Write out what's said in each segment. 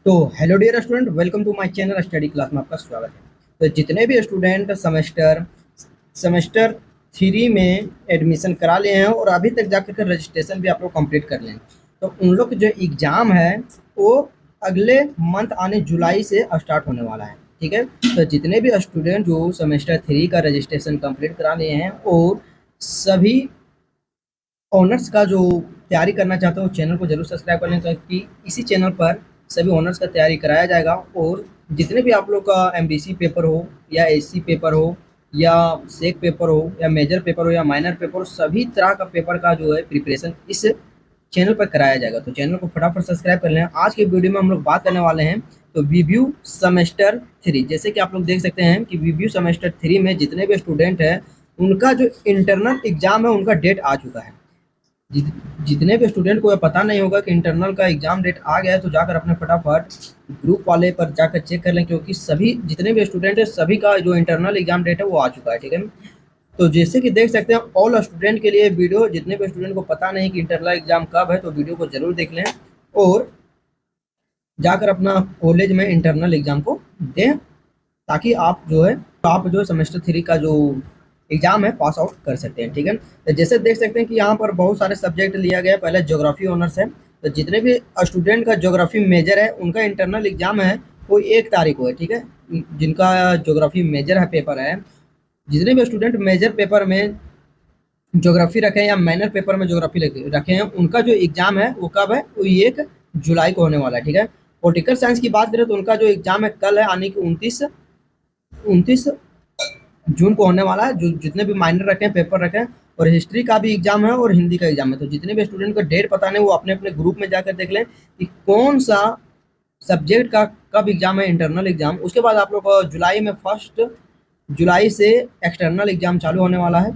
तो hello dear student, welcome to my channel study class में आपका स्वागत है। तो जितने भी स्टूडेंट सेमेस्टर सेमेस्टर 3 में एडमिशन करा लिए हैं और अभी तक जाकर के रजिस्ट्रेशन भी आप लोग कंप्लीट कर लें, तो उन लोग जो एग्ज़ाम है वो अगले मंथ आने जुलाई से स्टार्ट होने वाला है। ठीक है, तो जितने भी स्टूडेंट जो सेमेस्टर 3 का रजिस्ट्रेशन कंप्लीट करा लिए हैं और सभी ऑनर्स का जो तैयारी करना चाहते हो चैनल को जरूर सब्सक्राइब कर लें, क्योंकि इसी चैनल पर सभी ऑनर्स का तैयारी कराया जाएगा। और जितने भी आप लोग का एमडीसी पेपर हो या एससी पेपर हो या सेक पेपर हो या मेजर पेपर हो या माइनर पेपर हो, सभी तरह का पेपर का जो है प्रिपरेशन इस चैनल पर कराया जाएगा। तो चैनल को फटाफट सब्सक्राइब कर लें। आज के वीडियो में हम लोग बात करने वाले हैं तो रिव्यू सेमेस्टर 3। जैसे कि आप लोग देख सकते हैं कि रिव्यू सेमेस्टर 3 में जितने भी स्टूडेंट हैं उनका जो इंटरनल एग्जाम है उनका डेट आ चुका है। जितने भी स्टूडेंट को पता नहीं होगा कि इंटरनल का एग्जाम डेट आ गया है, तो जाकर अपने फटाफट ग्रुप वाले पर जाकर चेक कर लें, क्योंकि सभी जितने भी स्टूडेंट है सभी का जो इंटरनल एग्जाम डेट है वो आ चुका है। ठीक है, तो जैसे कि देख सकते हैं ऑल स्टूडेंट के लिए वीडियो, जितने भी स्टूडेंट को पता नहीं कि इंटरनल एग्जाम कब है तो वीडियो को जरूर देख लें और जाकर अपना कॉलेज में इंटरनल एग्जाम को दें, ताकि आप जो है सेमेस्टर 3 का जो एग्जाम है पास आउट कर सकते हैं। ठीक है, तो जैसे देख सकते हैं कि यहाँ पर बहुत सारे सब्जेक्ट लिया गया है। पहले ज्योग्राफी ऑनर्स है, तो जितने भी स्टूडेंट का ज्योग्राफी मेजर है उनका इंटरनल एग्जाम है वो 1 तारीख को है। ठीक है, जिनका ज्योग्राफी मेजर है पेपर है, जितने भी स्टूडेंट मेजर पेपर में ज्योग्राफी रखे हैं या माइनर पेपर में ज्योग्राफी रखे हैं उनका जो एग्जाम है वो कब है, वो 1 जुलाई को होने वाला है। ठीक है, पॉलिटिकल साइंस की बात करें तो उनका जो एग्जाम है कल है, यानी कि 29 जून को होने वाला है। जो जितने भी माइनर रखे हैं पेपर रखे हैं, और हिस्ट्री का भी एग्जाम है और हिंदी का एग्जाम है। तो जितने भी स्टूडेंट को डेट पता नहीं वो अपने अपने ग्रुप में जाकर देख लें कि कौन सा सब्जेक्ट का कब एग्जाम है इंटरनल एग्जाम। उसके बाद आप लोग को जुलाई में 1 जुलाई से एक्सटर्नल एग्जाम चालू होने वाला है।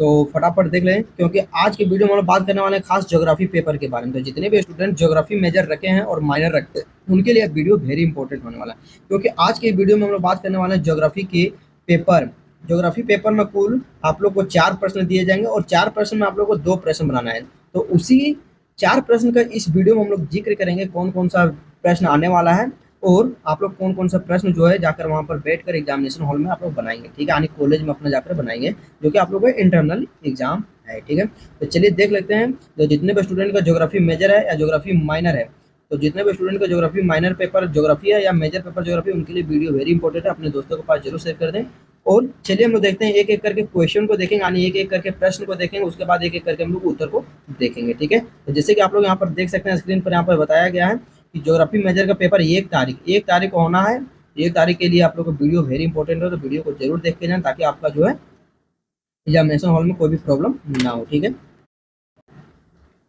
तो फटाफट देख लें, क्योंकि आज की वीडियो में हम लोग बात करने वाले हैं खास ज्योग्राफी पेपर के बारे में। तो जितने भी स्टूडेंट ज्योग्राफी मेजर रखे हैं और माइनर रखते हैं उनके लिए वीडियो वेरी इंपॉर्टेंट होने वाला है, क्योंकि आज की वीडियो में हम लोग बात करने वाले हैं ज्योग्राफी के पेपर। ज्योग्राफी पेपर में कुल आप लोग को 4 प्रश्न दिए जाएंगे और 4 प्रश्न में आप लोग को 2 प्रश्न बनाना है। तो उसी 4 प्रश्न का इस वीडियो में हम लोग जिक्र करेंगे कौन कौन सा प्रश्न आने वाला है और आप लोग कौन कौन सा प्रश्न जो है जाकर वहाँ पर बैठकर एग्जामिनेशन हॉल में आप लोग बनाएंगे। ठीक है, यानी कॉलेज में अपना जाकर बनाएंगे, जो कि आप लोग का इंटरनल एग्जाम है। ठीक है, तो चलिए देख लेते हैं। तो जितने भी स्टूडेंट का ज्योग्राफी मेजर है या ज्योग्राफी माइनर है, तो जितने भी स्टूडेंट का ज्योग्राफी माइनर पेपर ज्योग्राफी है या मेजर पेपर ज्योग्राफी, उनके लिए वीडियो वेरी इंपॉर्टेंट है। अपने दोस्तों के पास जरूर शेयर कर दें। और चलिए हम लोग देखते हैं, एक एक करके क्वेश्चन को देखेंगे, यानी एक एक करके प्रश्न को देखेंगे, उसके बाद एक एक करके हम लोग उत्तर को देखेंगे। ठीक है, तो जैसे कि आप लोग यहाँ पर देख सकते हैं स्क्रीन पर, यहाँ पर बताया गया है कि ज्योग्राफी मेजर का पेपर 1 तारीख को होना है। 1 तारीख के लिए आप लोग को वीडियो वेरी इंपॉर्टेंट है, तो वीडियो को जरूर देख के जाएं, ताकि आपका जो है एग्जामिनेशन हॉल में कोई भी प्रॉब्लम ना हो। ठीक है,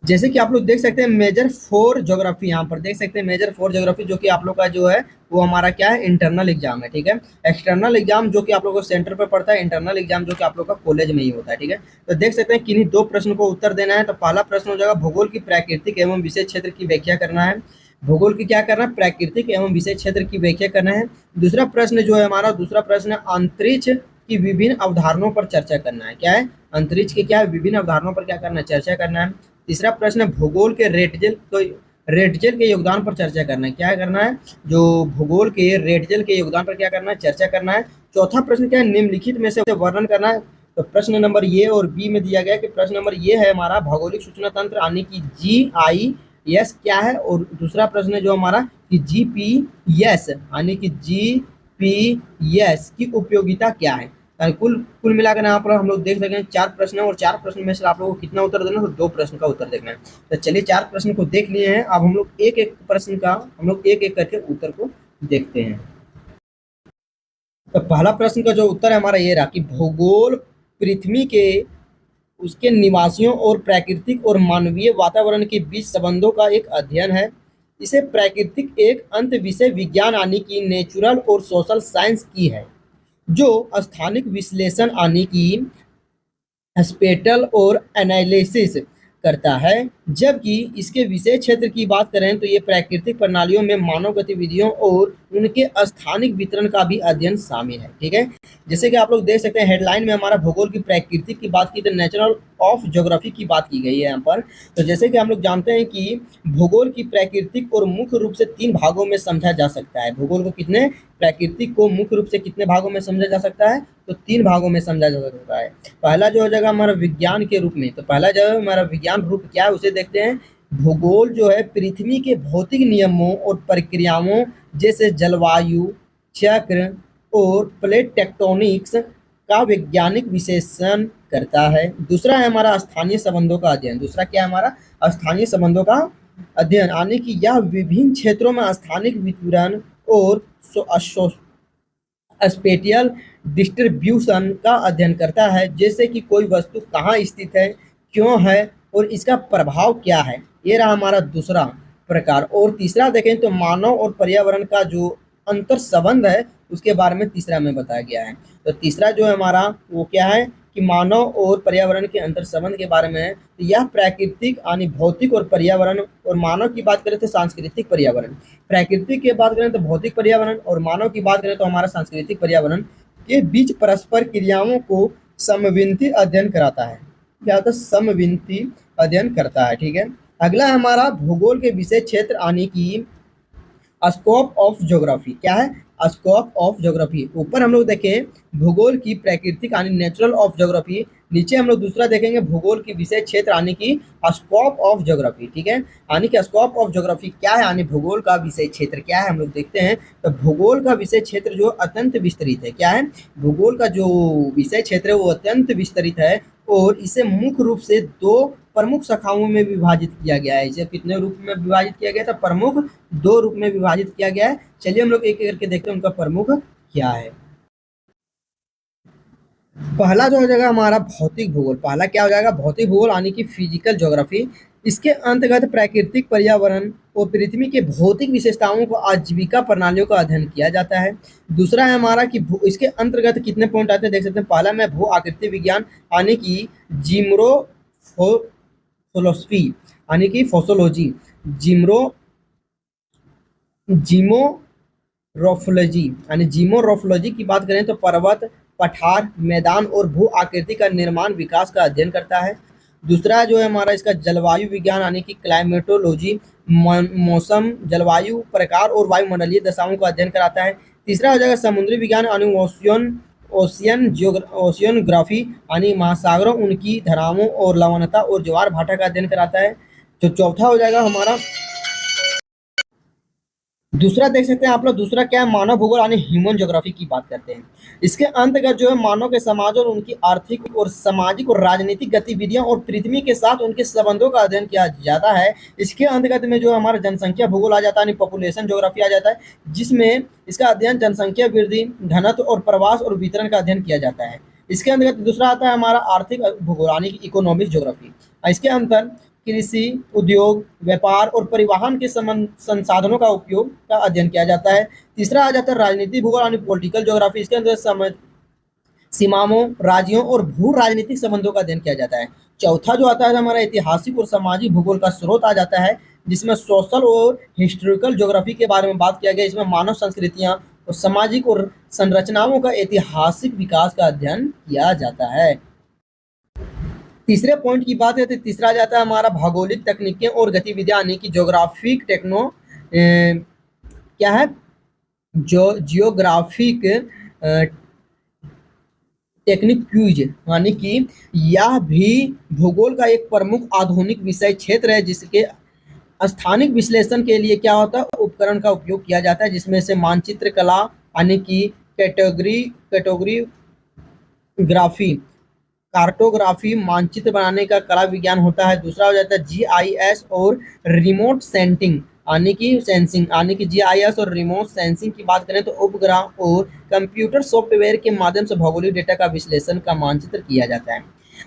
जैसे कि आप लोग देख सकते हैं मेजर 4 ज्योग्राफी, यहाँ पर देख सकते हैं मेजर 4 ज्योग्राफी, जो कि आप लोग का जो है वो हमारा क्या है, इंटरनल एग्जाम है। ठीक है, एक्सटर्नल एग्जाम जो कि आप लोग को सेंटर पर पड़ता है, इंटरनल एग्जाम जो कि आप लोग का कॉलेज में ही होता है। ठीक है, तो देख सकते हैं किन्हीं 2 प्रश्न को उत्तर देना है। तो पहला प्रश्न हो जाएगा भूगोल की प्राकृतिक एवं विशेष क्षेत्र की व्याख्या करना है। भूगोल की क्या करना है, प्राकृतिक एवं विशेष क्षेत्र की व्याख्या करना है। दूसरा प्रश्न जो है हमारा, दूसरा प्रश्न है अंतरिक्ष की विभिन्न अवधारणाओं पर चर्चा करना है। क्या है, अंतरिक्ष के क्या है, विभिन्न अवधारणाओं पर क्या करना है, चर्चा करना है। तीसरा प्रश्न है भूगोल के रेटजल के योगदान पर चर्चा करना है। क्या करना है, जो भूगोल के रेटजल के योगदान पर क्या करना है, चर्चा करना है। चौथा प्रश्न क्या है, निम्नलिखित में से वर्णन करना है। तो प्रश्न नंबर ए और बी में दिया गया कि प्रश्न नंबर ए है हमारा भौगोलिक सूचना तंत्र, यानी कि GIS क्या है, और दूसरा प्रश्न है जो हमारा कि GPS, यानी कि GPS की उपयोगिता क्या है। कुल कुल मिलाकर यहाँ पर हम लोग देख सकें 4 प्रश्न है, और 4 प्रश्न में से आप लोगों को कितना उत्तर देना है, तो 2 प्रश्न का उत्तर देखना है। तो चलिए 4 प्रश्न को देख लिए हैं, अब हम लोग एक एक प्रश्न का हम लोग एक एक करके उत्तर को देखते हैं। तो पहला प्रश्न का जो उत्तर है हमारा ये रहा कि भूगोल पृथ्वी के उसके निवासियों और प्राकृतिक और मानवीय वातावरण के बीच संबंधों का एक अध्ययन है। इसे प्राकृतिक एक अंत विषय विज्ञान, यानी कि नेचुरल और सोशल साइंस की है, जो स्थानिक विश्लेषण, यानी कि स्पेटल और एनालिसिस करता है। जबकि इसके विषय क्षेत्र की बात करें तो ये प्राकृतिक प्रणालियों में मानव गतिविधियों और उनके स्थानिक वितरण का भी अध्ययन शामिल है। ठीक है, जैसे कि आप लोग देख सकते हैं हेडलाइन में हमारा भूगोल की प्रकृति की बात की, तो नेचुरल ऑफ ज्योग्राफी की बात की गई है यहाँ पर। तो जैसे कि हम लोग जानते हैं कि भूगोल की प्राकृतिक और मुख्य रूप से 3 भागों में समझा जा सकता है। भूगोल को कितने प्राकृतिक को मुख्य रूप से कितने भागों में समझा जा सकता है? तो 3 भागों में समझा जा सकता है। पहला जो हो जाएगा हमारा विज्ञान के रूप में, तो पहला जो है हमारा विज्ञान रूप क्या है उसे देखते हैं। भूगोल जो है पृथ्वी के भौतिक नियमों और प्रक्रियाओं जैसे जलवायु चक्र और प्लेट टेक्टोनिक्स का वैज्ञानिक विश्लेषण करता है। दूसरा है हमारा स्थानीय संबंधों का अध्ययन। दूसरा क्या है हमारा? स्थानीय संबंधों का अध्ययन, यानी कि यह विभिन्न क्षेत्रों में स्थानिक वितरण और स्पेटियल डिस्ट्रीब्यूशन का अध्ययन करता है, जैसे कि कोई वस्तु कहाँ स्थित है, क्यों है और इसका प्रभाव क्या है। ये रहा हमारा दूसरा प्रकार। और तीसरा देखें तो मानव और पर्यावरण का जो अंतर संबंध है उसके बारे में तीसरा में बताया गया है। तो तीसरा जो है हमारा वो क्या है कि मानव और पर्यावरण के अंतर संबंध के बारे में है। तो यह प्राकृतिक यानी भौतिक और पर्यावरण, और मानव की बात करें तो सांस्कृतिक पर्यावरण, प्राकृतिक की बात करें तो भौतिक पर्यावरण और मानव की बात करें तो हमारा सांस्कृतिक पर्यावरण के बीच परस्पर क्रियाओं को समविन्ति अध्ययन कराता है। क्या होता है? समविन्ति अध्ययन करता है। ठीक है, अगला है हमारा भूगोल के विषय क्षेत्र यानी कि स्कोप ऑफ ज्योग्राफी। क्या है? Scope of geography. ऊपर हम लोग देखें भूगोल की प्राकृतिक यानी नेचुरल ऑफ ज्योग्राफी, नीचे हम लोग दूसरा देखेंगे भूगोल की विषय क्षेत्र यानी कि स्कोप ऑफ ज्योग्राफी। ठीक है, यानी कि स्कोप ऑफ ज्योग्राफी क्या है, यानी भूगोल का विषय क्षेत्र क्या है हम लोग देखते हैं। तो भूगोल का विषय क्षेत्र जो अत्यंत विस्तृत है। क्या है? भूगोल का जो विषय क्षेत्र है वो अत्यंत विस्तृत है और इसे मुख्य रूप से 2 प्रमुख शाखाओं में विभाजित किया गया है। इसे कितने रूप में विभाजित किया गया था? प्रमुख 2 रूप में विभाजित किया गया है। चलिए हम लोग एक एक करके देखते हैं उनका प्रमुख क्या है। पहला जो हो जाएगा हमारा भौतिक भूगोल। पहला क्या हो जाएगा? भौतिक भूगोल यानी कि फिजिकल ज्योग्राफी। इसके अंतर्गत प्राकृतिक पर्यावरण और पृथ्वी के भौतिक विशेषताओं को आजीविका प्रणालियों का अध्ययन किया जाता है। दूसरा है हमारा कि इसके अंतर्गत कितने पॉइंट आते हैं देख सकते हैं। पहला में भू आकृति विज्ञान यानी कि जिम्नोफोलॉसफी यानी कि फोसोलॉजी, जीमोरोफोलॉजी यानी जीमोरोफोलॉजी की बात करें तो पर्वत, पठार, मैदान और भू आकृति का निर्माण विकास का अध्ययन करता है। दूसरा जो है हमारा इसका जलवायु विज्ञान यानी कि क्लाइमेटोलॉजी, मौसम, जलवायु, प्रकार और वायुमंडलीय दशाओं का अध्ययन कराता है। तीसरा हो जाएगा समुद्री विज्ञान यानी ओशियनग्राफी यानी महासागरों, उनकी धाराओं और लवणता और ज्वार भाटा का अध्ययन कराता है। तो चौथा हो जाएगा हमारा दूसरा देख सकते हैं आप लोग, दूसरा क्या है? मानव भूगोल यानी ह्यूमन ज्योग्राफी की बात करते हैं। इसके अंतर्गत जो है मानव के समाज और उनकी आर्थिक और सामाजिक और राजनीतिक गतिविधियां और पृथ्वी के साथ उनके संबंधों का अध्ययन किया जाता है। इसके अंतर्गत में जो हमारा जनसंख्या भूगोल आ जाता है यानी पॉपुलेशन ज्योग्राफी आ जाता है, जिसमें इसका अध्ययन जनसंख्या वृद्धि, घनत्व और प्रवास और वितरण का अध्ययन किया जाता है। इसके अंतर्गत दूसरा आता है हमारा आर्थिक भूगोल यानी कि इकोनॉमिक ज्योग्राफी। इसके अंतर कृषि, उद्योग, व्यापार और परिवहन के संसाधनों का उपयोग का अध्ययन किया जाता है। तीसरा आ जाता है राजनीतिक भूगोल यानी पॉलिटिकल ज्योग्राफी। इसके अंदर सीमाओं, राज्यों और भू राजनीतिक संबंधों का अध्ययन किया जाता है। चौथा जो आता है हमारा ऐतिहासिक और सामाजिक भूगोल का स्रोत आ जाता है, जिसमें सोशल और हिस्टोरिकल ज्योग्राफी के बारे में बात किया गया। इसमें मानव संस्कृतियां और सामाजिक और संरचनाओं का ऐतिहासिक विकास का अध्ययन किया जाता है। तीसरे पॉइंट की बात है तो तीसरा आ जाता है हमारा भौगोलिक तकनीकें और गतिविधियां यानी कि ज्योग्राफिक क्या है? जियोग्राफिक टेक्निक क्यूज यानी कि यह भी भूगोल का एक प्रमुख आधुनिक विषय क्षेत्र है, जिसके स्थानिक विश्लेषण के लिए क्या होता है? उपकरण का उपयोग किया जाता है, जिसमें से मानचित्र कला यानी कि कैटेगरीग्राफी, कार्टोग्राफी, मानचित्र बनाने का कला विज्ञान होता है। दूसरा हो जाता है जीआईएस और रिमोट सेंसिंग यानी कि जीआईएस और रिमोट सेंसिंग की बात करें तो उपग्रह और कंप्यूटर सॉफ्टवेयर के माध्यम से भौगोलिक डेटा का विश्लेषण का मानचित्र किया जाता है।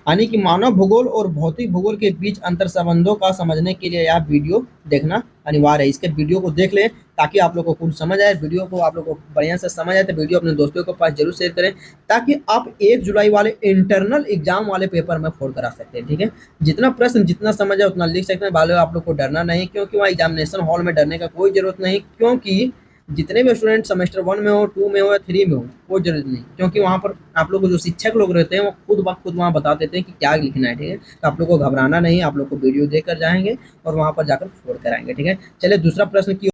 यानी कि मानव भूगोल और भौतिक भूगोल के बीच अंतर संबंधों का समझने के लिए यह वीडियो देखना अनिवार्य है। इसके वीडियो को देख लें ताकि आप लोग को कुछ समझ आए, वीडियो को आप लोग को बढ़िया से समझ आए तो वीडियो अपने दोस्तों के पास जरूर शेयर करें, ताकि आप 1 जुलाई वाले इंटरनल एग्जाम वाले पेपर में फोड़ करा सकते हैं। ठीक है, जितना प्रश्न जितना समझ आए उतना लिख सकते हैं। आप लोग को डरना नहीं, क्योंकि वहाँ एग्जामिनेशन हॉल में डरने का कोई जरूरत नहीं, क्योंकि जितने भी स्टूडेंट सेमेस्टर 1 में हो, 2 में हो या 3 में हो, कोई ज़रूरत नहीं, क्योंकि वहाँ पर आप लोग को जो शिक्षक लोग रहते हैं वो खुद ब खुद वहाँ बता देते हैं कि क्या लिखना है, ठीक है? तो आप लोग को घबराना नहीं है, आप लोग को वीडियो देकर जाएँगे और वहाँ पर जाकर फोड़ कर आएँगे, ठीक है? चलिए दूसरा प्रश्न की